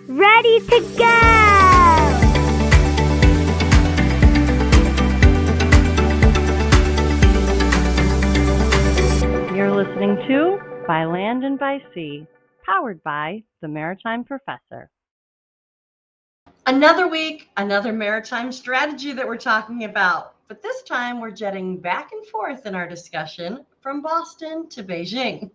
ready to go! You're listening to By Land and by Sea, powered by the Maritime Professor. Another week, another maritime strategy that we're talking about. But this time we're jetting back and forth in our discussion from Boston to Beijing.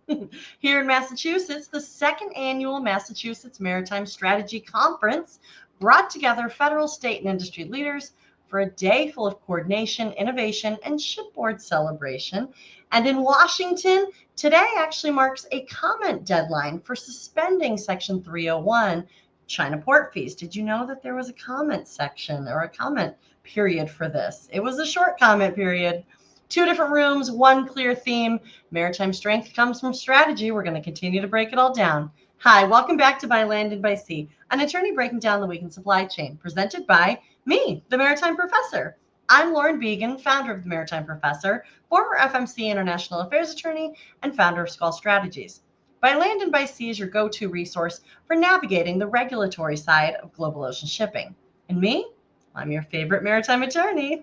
Here in Massachusetts, the second annual Massachusetts Maritime Strategy Conference brought together federal, state, and industry leaders for a day full of coordination, innovation, and shipboard celebration. And in Washington, today actually marks a comment deadline for suspending Section 301 China port fees. Did you know that there was a comment section or a comment period for this? It was a short comment period. 2 different rooms, 1 clear theme. Maritime strength comes from strategy. We're going to continue to break it all down. Hi, welcome back to By Land and by Sea, an attorney breaking down the week in supply chain, presented by me, the Maritime Professor. I'm Lauren Began, founder of the Maritime Professor, former FMC International Affairs attorney, and founder of Skull Strategies. By Land and by Sea is your go-to resource for navigating the regulatory side of global ocean shipping. And me? I'm your favorite maritime attorney.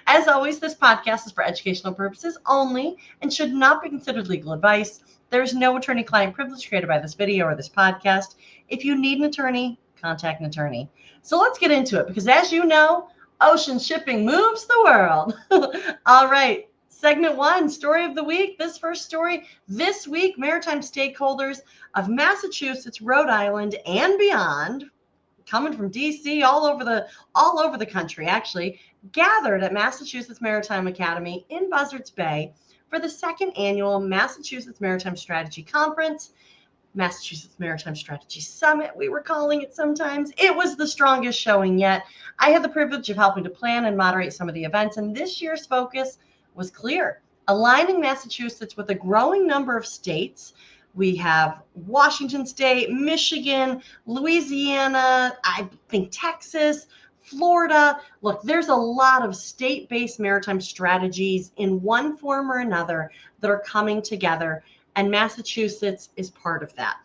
As always, this podcast is for educational purposes only and should not be considered legal advice. There is no attorney-client privilege created by this video or this podcast. If you need an attorney, contact an attorney. So let's get into it, because as you know, ocean shipping moves the world. All right. Segment 1, story of the week. This first story this week, maritime stakeholders of Massachusetts, Rhode Island, and beyond, coming from DC, all over the country, actually, gathered at Massachusetts Maritime Academy in Buzzards Bay for the second annual Massachusetts Maritime Strategy Conference, Massachusetts Maritime Strategy Summit, we were calling it sometimes. It was the strongest showing yet. I had the privilege of helping to plan and moderate some of the events, and this year's focus was clear, aligning Massachusetts with a growing number of states. We have Washington State, Michigan, Louisiana, I think Texas, Florida. Look, there's a lot of state-based maritime strategies in one form or another that are coming together, and Massachusetts is part of that.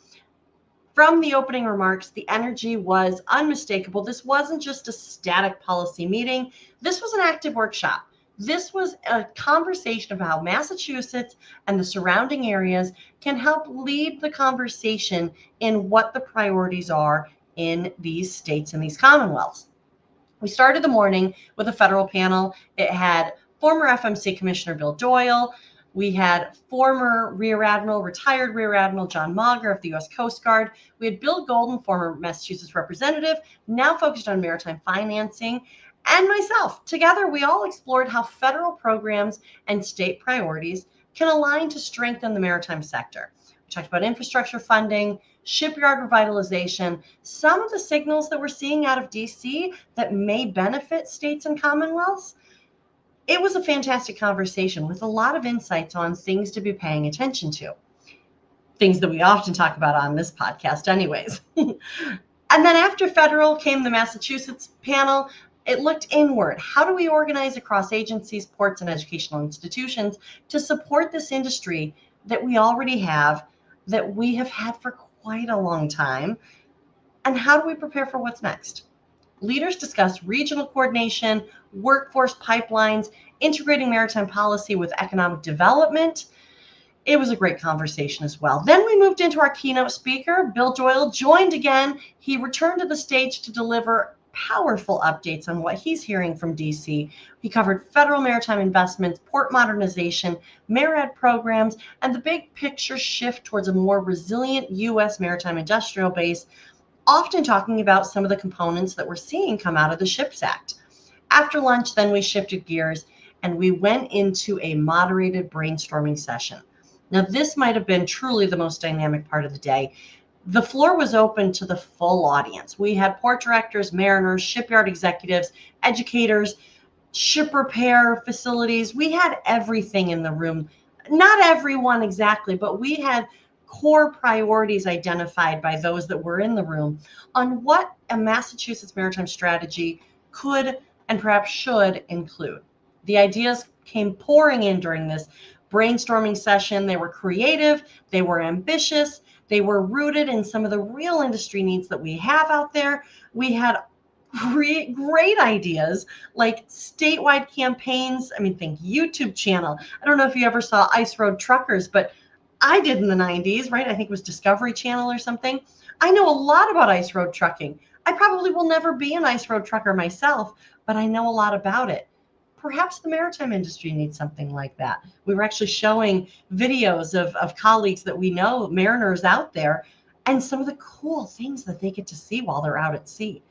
From the opening remarks, the energy was unmistakable. This wasn't just a static policy meeting. This was an active workshop. This was a conversation about how Massachusetts and the surrounding areas can help lead the conversation in what the priorities are in these states and these commonwealths. We started the morning with a federal panel. It had former FMC Commissioner Bill Doyle. We had former retired Rear Admiral John Mauger of the U.S. Coast Guard. We had Bill Golden, former Massachusetts representative, now focused on maritime financing, and myself. Together, we all explored how federal programs and state priorities can align to strengthen the maritime sector. We talked about infrastructure funding, shipyard revitalization, some of the signals that we're seeing out of DC that may benefit states and commonwealths. It was a fantastic conversation with a lot of insights on things to be paying attention to. Things that we often talk about on this podcast anyways. And then after federal came the Massachusetts panel. It looked inward. How do we organize across agencies, ports, and educational institutions to support this industry that we already have, that we have had for quite a long time? And how do we prepare for what's next? Leaders discussed regional coordination, workforce pipelines, integrating maritime policy with economic development. It was a great conversation as well. Then we moved into our keynote speaker. Bill Doyle joined again. He returned to the stage to deliver powerful updates on what he's hearing from DC. He covered federal maritime investments, port modernization, MARAD programs, and the big picture shift towards a more resilient U.S. maritime industrial base, often talking about some of the components that we're seeing come out of the SHIPS Act. After lunch, then we shifted gears and we went into a moderated brainstorming session. Now, this might have been truly the most dynamic part of the day. The floor was open to the full audience. We had port directors, mariners, shipyard executives, educators, ship repair facilities. We had everything in the room. Not everyone exactly, but we had core priorities identified by those that were in the room on what a Massachusetts maritime strategy could and perhaps should include. The ideas came pouring in during this brainstorming session. They were creative, they were ambitious, They were rooted in some of the real industry needs that we have out there. We had great ideas like statewide campaigns. I mean, think YouTube channel. I don't know if you ever saw Ice Road Truckers, but I did in the 90s, right? I think it was Discovery Channel or something. I know a lot about ice road trucking. I probably will never be an ice road trucker myself, but I know a lot about it. Perhaps the maritime industry needs something like that. We were actually showing videos of colleagues that we know, mariners out there, and some of the cool things that they get to see while they're out at sea.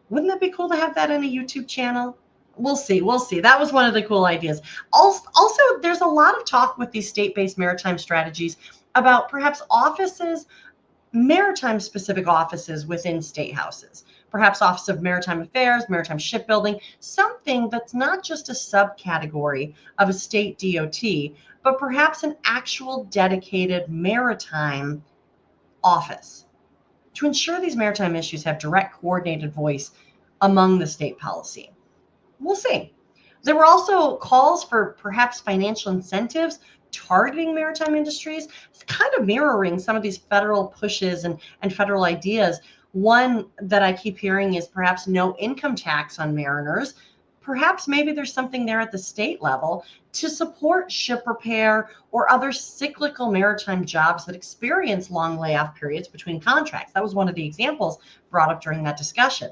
Wouldn't that be cool to have that in a YouTube channel? We'll see. We'll see. That was one of the cool ideas. Also, there's a lot of talk with these state-based maritime strategies about perhaps offices, maritime specific offices within state houses, perhaps Office of Maritime Affairs, Maritime Shipbuilding, something that's not just a subcategory of a state DOT, but perhaps an actual dedicated maritime office to ensure these maritime issues have direct coordinated voice among the state policy. We'll see. There were also calls for perhaps financial incentives targeting maritime industries, kind of mirroring some of these federal pushes and federal ideas. One that I keep hearing is perhaps no income tax on mariners. Perhaps maybe there's something there at the state level to support ship repair or other cyclical maritime jobs that experience long layoff periods between contracts. That was one of the examples brought up during that discussion.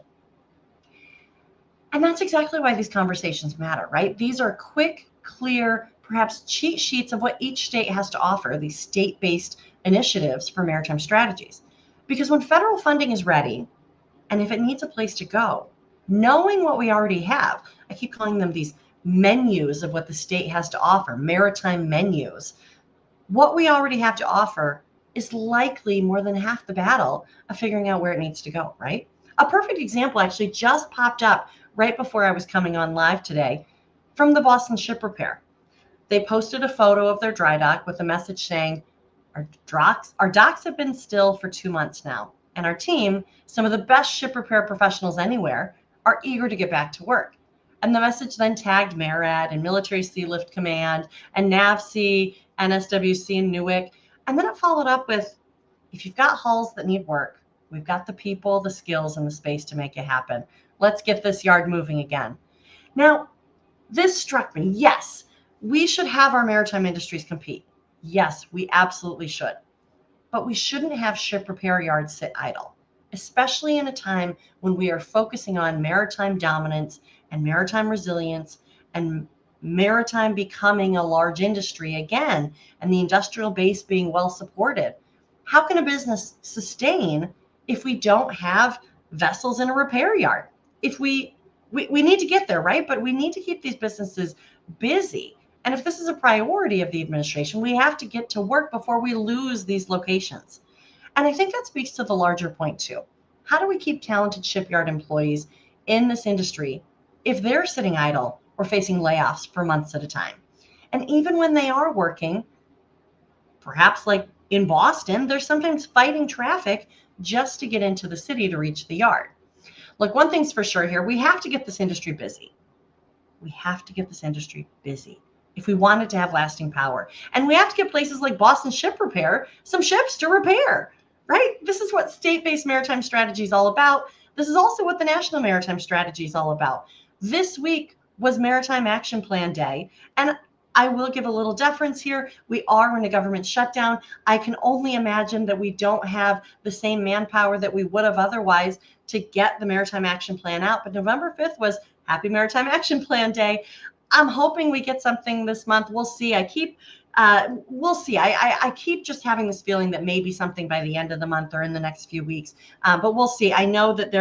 And that's exactly why these conversations matter, right? These are quick, clear, perhaps cheat sheets of what each state has to offer, these state-based initiatives for maritime strategies. Because when federal funding is ready, and if it needs a place to go, knowing what we already have, I keep calling them these menus of what the state has to offer, maritime menus. What we already have to offer is likely more than half the battle of figuring out where it needs to go, right? A perfect example actually just popped up right before I was coming on live today from the Boston Ship Repair. They posted a photo of their dry dock with a message saying, our docks have been still for 2 months now, and our team, some of the best ship repair professionals anywhere, are eager to get back to work. And the message then tagged MARAD and Military Sea Lift Command and NAVSEA, NSWC, and NUIC. And then it followed up with, if you've got hulls that need work, we've got the people, the skills, and the space to make it happen. Let's get this yard moving again. Now, this struck me. Yes, we should have our maritime industries compete. Yes, we absolutely should. But we shouldn't have ship repair yards sit idle, especially in a time when we are focusing on maritime dominance and maritime resilience and maritime becoming a large industry again, and the industrial base being well supported. How can a business sustain if we don't have vessels in a repair yard? If we need to get there, right? But we need to keep these businesses busy. And if this is a priority of the administration, we have to get to work before we lose these locations. And I think that speaks to the larger point too. How do we keep talented shipyard employees in this industry if they're sitting idle or facing layoffs for months at a time? And even when they are working, perhaps like in Boston, they're sometimes fighting traffic just to get into the city to reach the yard. Look, one thing's for sure here, we have to get this industry busy. We have to get this industry busy if we want it to have lasting power. And we have to get places like Boston Ship Repair some ships to repair, right? This is what state-based maritime strategy is all about. This is also what the National Maritime Strategy is all about. This week was Maritime Action Plan Day, and I will give a little deference here. We are in a government shutdown. I can only imagine that we don't have the same manpower that we would have otherwise to get the Maritime Action Plan out. But November 5th was Happy Maritime Action Plan Day. I'm hoping we get something this month. We'll see. We'll see. I keep just having this feeling that maybe something by the end of the month or in the next few weeks. But we'll see. I know that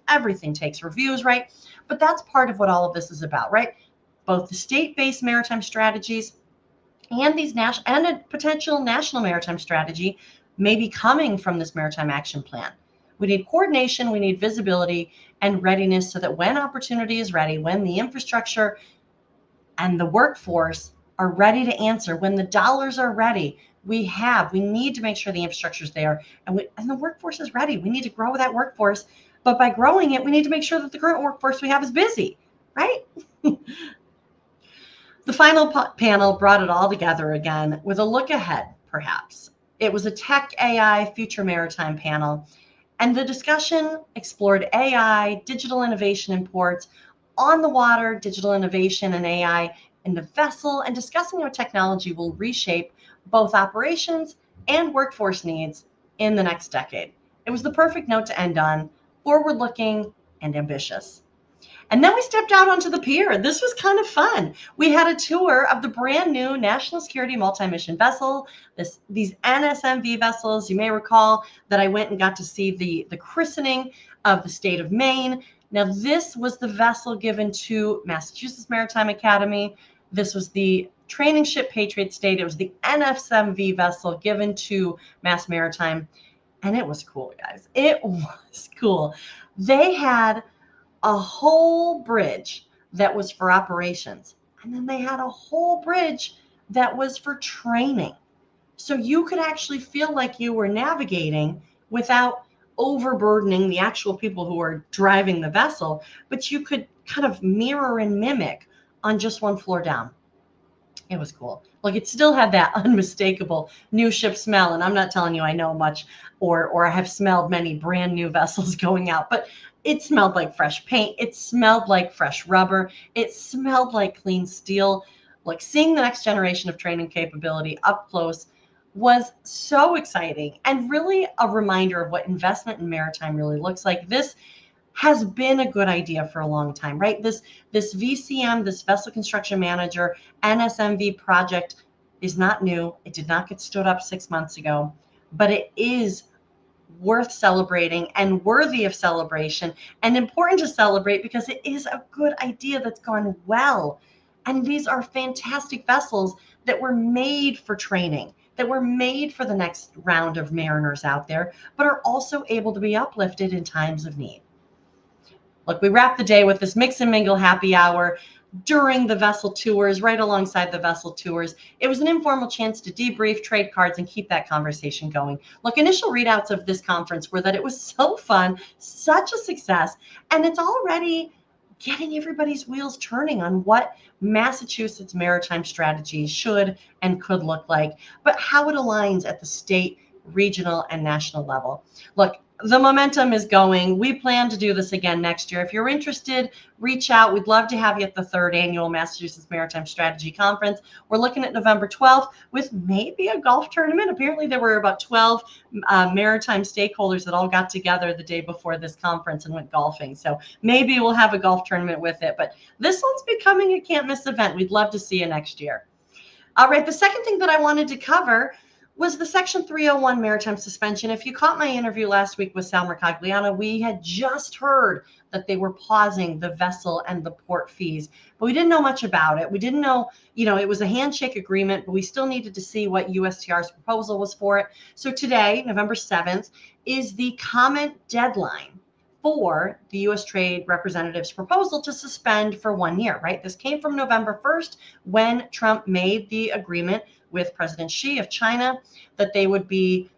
everything takes reviews, right? But that's part of what all of this is about, right? Both the state-based maritime strategies and these and a potential national maritime strategy may be coming from this Maritime Action Plan. We need coordination, we need visibility and readiness so that when opportunity is ready, when the infrastructure and the workforce are ready to answer, when the dollars are ready, we need to make sure the infrastructure is there and the workforce is ready. We need to grow that workforce, but by growing it, we need to make sure that the current workforce we have is busy, right? The final panel brought it all together again with a look ahead, perhaps. It was a Tech AI Future Maritime panel, and the discussion explored AI, digital innovation in ports, on the water, digital innovation and AI in the vessel, and discussing how technology will reshape both operations and workforce needs in the next decade. It was the perfect note to end on, forward looking and ambitious. And then we stepped out onto the pier. This was kind of fun. We had a tour of the brand new National Security Multi-Mission Vessel, these NSMV vessels. You may recall that I went and got to see the christening of the state of Maine. Now, this was the vessel given to Massachusetts Maritime Academy. This was the training ship Patriot State. It was the NSMV vessel given to Mass Maritime. And it was cool, guys. It was cool. They had a whole bridge that was for operations. And then they had a whole bridge that was for training. So you could actually feel like you were navigating without overburdening the actual people who are driving the vessel, but you could kind of mirror and mimic on just one floor down. It was cool. Like, it still had that unmistakable new ship smell. And I'm not telling you I know much or I have smelled many brand new vessels going out, but it smelled like fresh paint. It smelled like fresh rubber. It smelled like clean steel. Like, seeing the next generation of training capability up close was so exciting and really a reminder of what investment in maritime really looks like. This has been a good idea for a long time, right? This VCM, this Vessel Construction Manager, NSMV project is not new. It did not get stood up 6 months ago, but it is worth celebrating and worthy of celebration and important to celebrate because it is a good idea that's gone well. And these are fantastic vessels that were made for training, that were made for the next round of mariners out there, but are also able to be uplifted in times of need. Look, we wrapped the day with this mix and mingle happy hour during the vessel tours, right alongside the vessel tours. It was an informal chance to debrief, trade cards, and keep that conversation going. Look, initial readouts of this conference were that it was so fun, such a success, and it's already getting everybody's wheels turning on what Massachusetts maritime strategy should and could look like, but how it aligns at the state, regional, and national level. Look, the momentum is going. We plan to do this again next year. If you're interested, reach out. We'd love to have you at the 3rd annual Massachusetts Maritime Strategy Conference. We're looking at November 12th with maybe a golf tournament. Apparently there were about 12 maritime stakeholders that all got together the day before this conference and went golfing. So maybe we'll have a golf tournament with it. But this one's becoming a can't miss event. We'd love to see you next year. All right, the second thing that I wanted to cover was the Section 301 maritime suspension. If you caught my interview last week with Sal Mercogliano, we had just heard that they were pausing the vessel and the port fees, but we didn't know much about it. We didn't know, it was a handshake agreement, but we still needed to see what USTR's proposal was for it. So today, November 7th, is the comment deadline for the U.S. Trade Representative's proposal to suspend for 1 year, right? This came from November 1st when Trump made the agreement with President Xi of China that they would be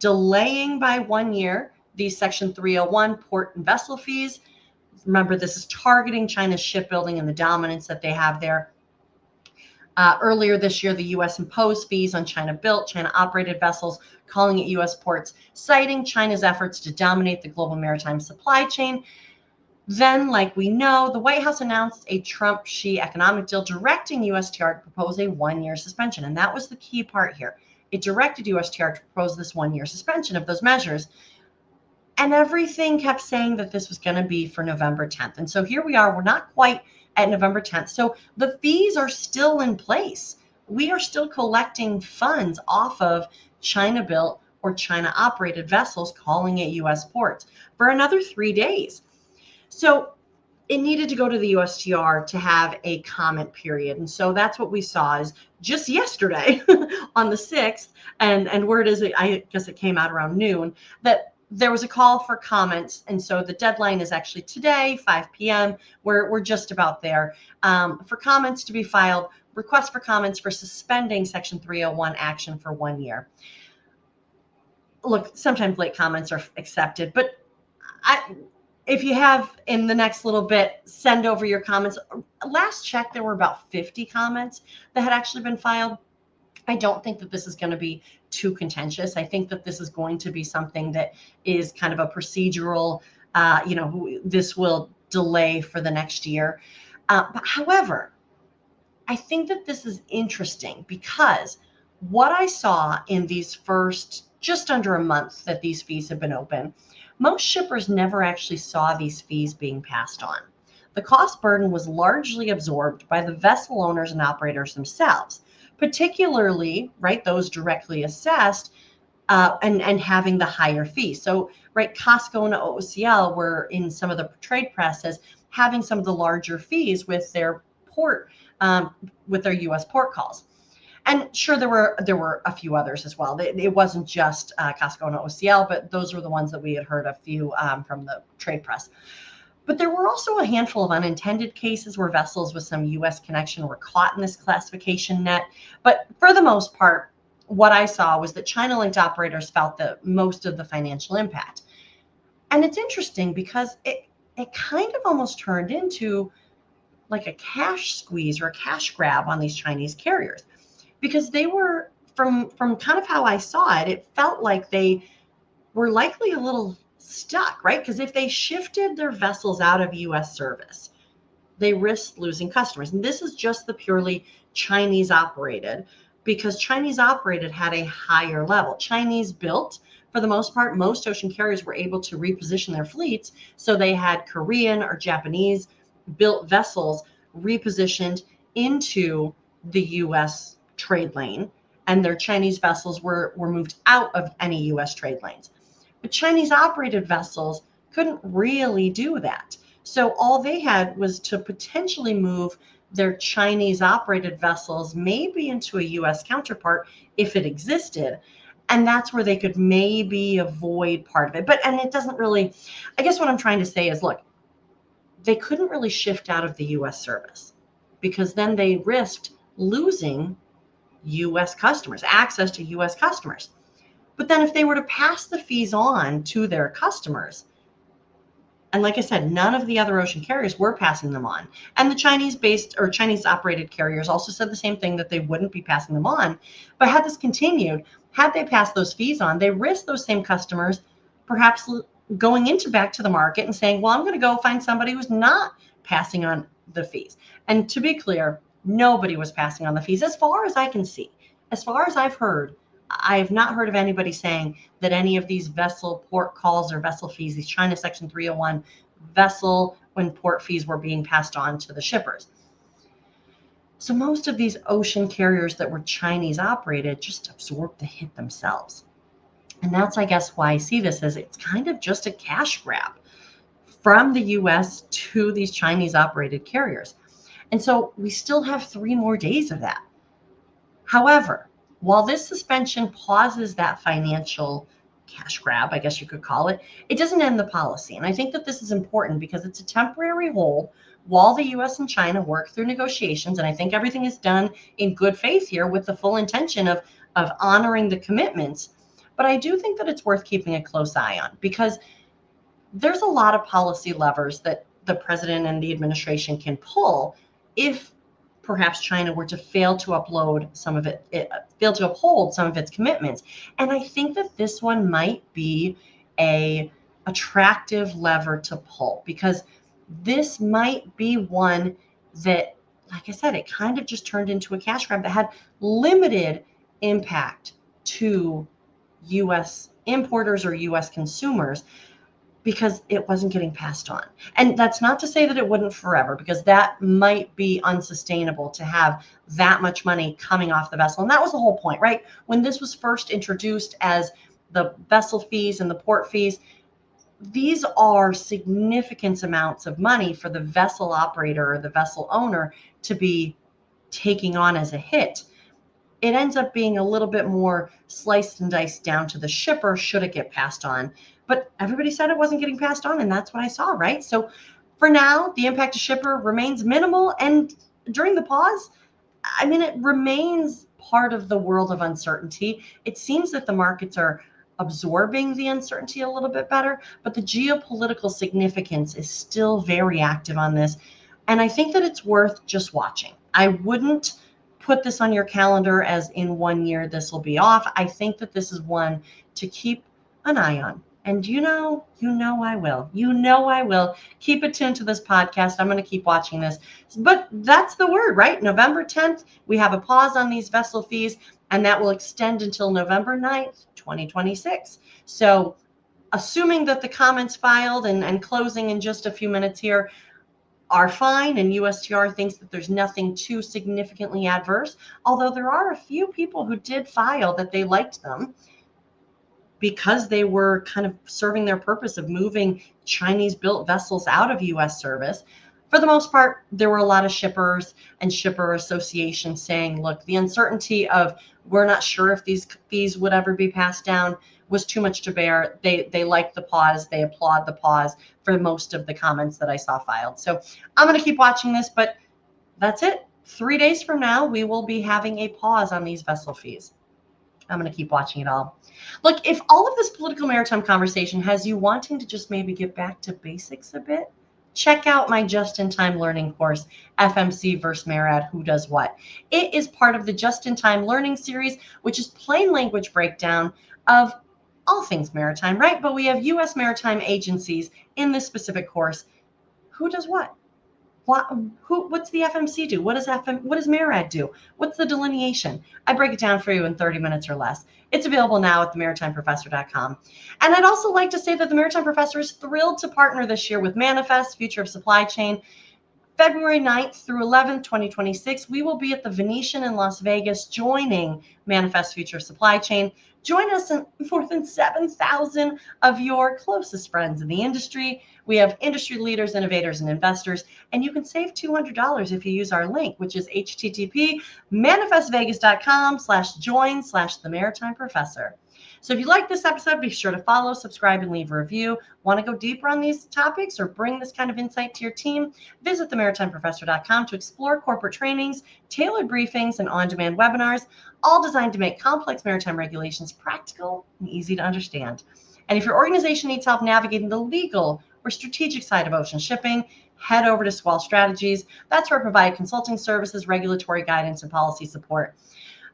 delaying by 1 year these Section 301 port and vessel fees. Remember, this is targeting China's shipbuilding and the dominance that they have there. Earlier this year, the U.S. imposed fees on China-built, China-operated vessels, calling it U.S. ports, citing China's efforts to dominate the global maritime supply chain. Then, like we know, the White House announced a Trump-Xi economic deal directing USTR to propose a 1-year suspension. And that was the key part here. It directed USTR to propose this 1-year suspension of those measures. And everything kept saying that this was going to be for November 10th. And so here we are. We're not quite at November 10th. So the fees are still in place. We are still collecting funds off of China-built or China-operated vessels, calling it U.S. ports, for another 3 days. So it needed to go to the USTR to have a comment period. And so that's what we saw is just yesterday on the 6th, and word is, I guess it came out around noon, that there was a call for comments. And so the deadline is actually today, 5 p.m. We're just about there for comments to be filed, request for comments for suspending Section 301 action for 1 year. Look, sometimes late comments are accepted, but if you have in the next little bit, send over your comments. Last check, there were about 50 comments that had actually been filed. I don't think that this is going to be too contentious. I think that this is going to be something that is kind of a procedural, this will delay for the next year. But however, I think that this is interesting because what I saw in these first just under a month that these fees have been open, most shippers never actually saw these fees being passed on. The cost burden was largely absorbed by the vessel owners and operators themselves, particularly, right, those directly assessed and having the higher fee. So, right, Costco and OOCL were in some of the trade press as having some of the larger fees with their port, with their U.S. port calls. And sure, there were a few others as well. It wasn't just Costco and OOCL, but those were the ones that we had heard a few from the trade press. But there were also a handful of unintended cases where vessels with some U.S. connection were caught in this classification net. But for the most part, what I saw was that China-linked operators felt the most of the financial impact. And it's interesting because it kind of almost turned into like a cash squeeze or a cash grab on these Chinese carriers, because they were, from kind of how I saw it, it felt like they were likely a little stuck, right? Because if they shifted their vessels out of U.S. service, they risked losing customers. And this is just the purely Chinese operated, because Chinese operated had a higher level. Chinese built, for the most part, most ocean carriers were able to reposition their fleets. So they had Korean or Japanese built vessels repositioned into the U.S. trade lane, and their Chinese vessels were moved out of any U.S. trade lanes. But Chinese operated vessels couldn't really do that. So all they had was to potentially move their Chinese operated vessels maybe into a U.S. counterpart if it existed. And that's where they could maybe avoid part of it. And it doesn't really, I guess what I'm trying to say is, look, they couldn't really shift out of the U.S. service because then they risked losing U.S. customers, access to U.S. customers. But then if they were to pass the fees on to their customers, and like I said, none of the other ocean carriers were passing them on. And the Chinese-based or Chinese-operated carriers also said the same thing, that they wouldn't be passing them on. But had this continued, had they passed those fees on, they risked those same customers perhaps going into back to the market and saying, well, I'm going to go find somebody who's not passing on the fees. And to be clear, nobody was passing on the fees as far as I can see. As far as I've heard, I have not heard of anybody saying that any of these vessel port calls or vessel fees, these China Section 301 vessel when port fees were being passed on to the shippers. So most of these ocean carriers that were Chinese operated just absorbed the hit themselves. And that's, I guess, why I see this as it's kind of just a cash grab from the U.S. to these Chinese operated carriers. And so we still have 3 more days of that. However, while this suspension pauses that financial cash grab, I guess you could call it, it doesn't end the policy. And I think that this is important because it's a temporary hold while the U.S. and China work through negotiations. And I think everything is done in good faith here with the full intention of honoring the commitments. But I do think that it's worth keeping a close eye on, because there's a lot of policy levers that the president and the administration can pull if perhaps China were to fail to uphold some of its commitments. And I think that this one might be a attractive lever to pull, because this might be one that, like I said, it kind of just turned into a cash grab that had limited impact to U.S. importers or U.S. consumers, because it wasn't getting passed on. And that's not to say that it wouldn't forever, because that might be unsustainable to have that much money coming off the vessel. And that was the whole point, right? When this was first introduced as the vessel fees and the port fees, these are significant amounts of money for the vessel operator or the vessel owner to be taking on as a hit. It ends up being a little bit more sliced and diced down to the shipper should it get passed on. But everybody said it wasn't getting passed on, and that's what I saw, right? So for now, the impact to shipper remains minimal. And during the pause, I mean, it remains part of the world of uncertainty. It seems that the markets are absorbing the uncertainty a little bit better, but the geopolitical significance is still very active on this. And I think that it's worth just watching. I wouldn't put this on your calendar as in 1 year this will be off. I think that this is one to keep an eye on. And I will. I will. Keep it tuned to this podcast. I'm going to keep watching this. But that's the word, right? November 10th, we have a pause on these vessel fees, and that will extend until November 9th, 2026. So assuming that the comments filed and closing in just a few minutes here are fine, and USTR thinks that there's nothing too significantly adverse, although there are a few people who did file that they liked them because they were kind of serving their purpose of moving Chinese-built vessels out of U.S. service. For the most part, there were a lot of shippers and shipper associations saying, look, the uncertainty of we're not sure if these fees would ever be passed down was too much to bear. They liked the pause. They applaud the pause for most of the comments that I saw filed. So I'm going to keep watching this, but that's it. 3 days from now, we will be having a pause on these vessel fees. I'm going to keep watching it all. Look, if all of this political maritime conversation has you wanting to just maybe get back to basics a bit, check out my just-in-time learning course, FMC vs. MARAD, Who Does What. It is part of the just-in-time learning series, which is plain language breakdown of all things maritime, right? But we have U.S. maritime agencies in this specific course. Who does what? What's the FMC do? What does MARAD do? What's the delineation? I break it down for you in 30 minutes or less. It's available now at themaritimeprofessor.com. And I'd also like to say that the Maritime Professor is thrilled to partner this year with Manifest, Future of Supply Chain. February 9th through 11th, 2026, we will be at the Venetian in Las Vegas joining Manifest Future Supply Chain. Join us and more than 7,000 of your closest friends in the industry. We have industry leaders, innovators, and investors, and you can save $200 if you use our link, which is http://manifestvegas.com/join/the Maritime Professor. So if you like this episode, be sure to follow, subscribe, and leave a review. Want to go deeper on these topics or bring this kind of insight to your team? Visit themaritimeprofessor.com to explore corporate trainings, tailored briefings, and on-demand webinars, all designed to make complex maritime regulations practical and easy to understand. And if your organization needs help navigating the legal or strategic side of ocean shipping, head over to Swell Strategies. That's where I provide consulting services, regulatory guidance, and policy support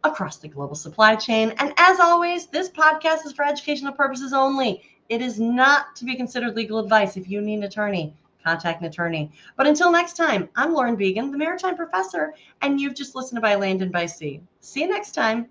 across the global supply chain. And as always, this podcast is for educational purposes only. It is not to be considered legal advice. If you need an attorney, contact an attorney. But until next time, I'm Lauren Began, the Maritime Professor, and you've just listened to By Land and by Sea. See you next time.